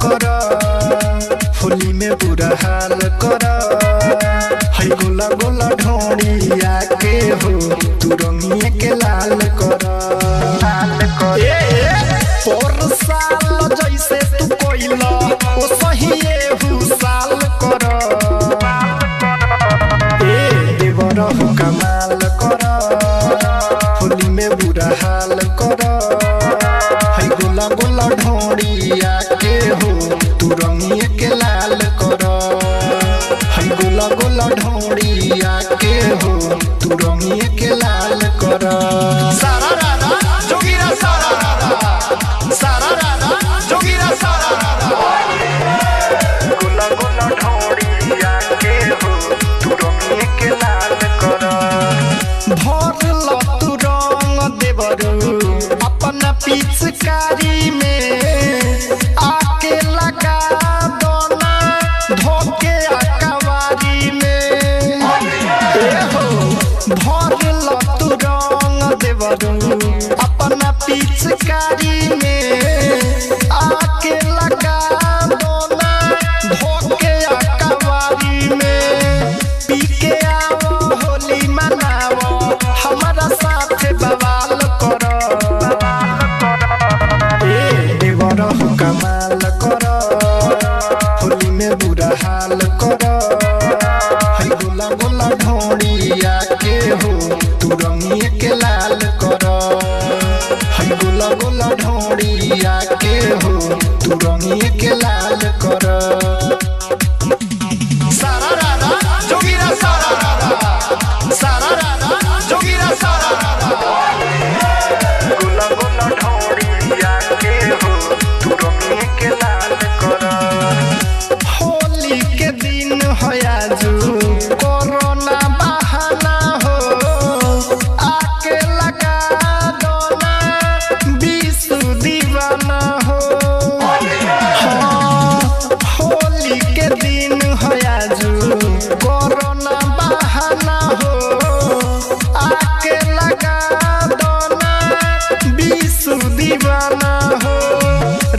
कर होली में बुरा हाल कर है गोला गोला ढोड़िया के हो तू रंगिए के लाल कर पर साल जैसे तू कोइला ओ सही साल कर देवर हो कमाल कर होली में बुरा हाल कर है गोला गोला ढोड़िया के हो तू रंगिए के लाल कर है गोला गोला ढोड़िया के हो तू रंगिए के लाल कर सारा रारा जोगिरा सारा रारा सारा रारा जोगिरा सारा रारा गोला गोला ढोड़िया के हो तू रंगिए के लाल कर भर तू रंग देवरू अपना पिचकारी में आके लगा दोना धोके अकवारी में भर तू रंग देवरू अपना पिचकारी में आके लगा दोना धोके अकवारी में पी के आओ होली मनाओ हमारा साथ बवाल करो देवर हो कमाल कर होली में बुरा हाल कर है गोला गोला ढोड़िया के हो तू रंगिए के लाल कर है गोला गोला ढोड़िया के हो तू रंगिए के लाल कर सारा रारा जोगिरा सारा रारा सारा रारा जोगिरा सारा रारा गोला गोला ढोड़िया के हो तू रंगिए के लाल कर होली के दिन होया जू कोरोना बहाना हो आके लगा दोना बीसू दीवाना हो होली के दिन होया जू कोरोना बहाना हो आके लगा दोना बीसू दीवाना हो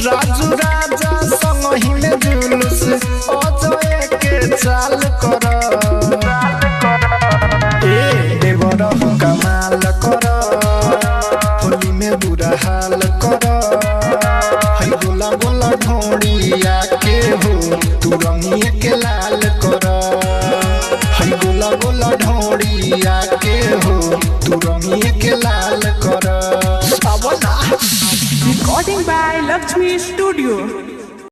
राजू राजा संग ही में जुलूस अजय के चाल कर देवर हो कमाल कर होली में बुरा हाल कर है गोला गोला ढोड़िया के हो तू रंगिए के लाल कर है गोला गोला ढोड़िया के हो तू रंगिए के लाल कर Recording by Lakshmi Studio.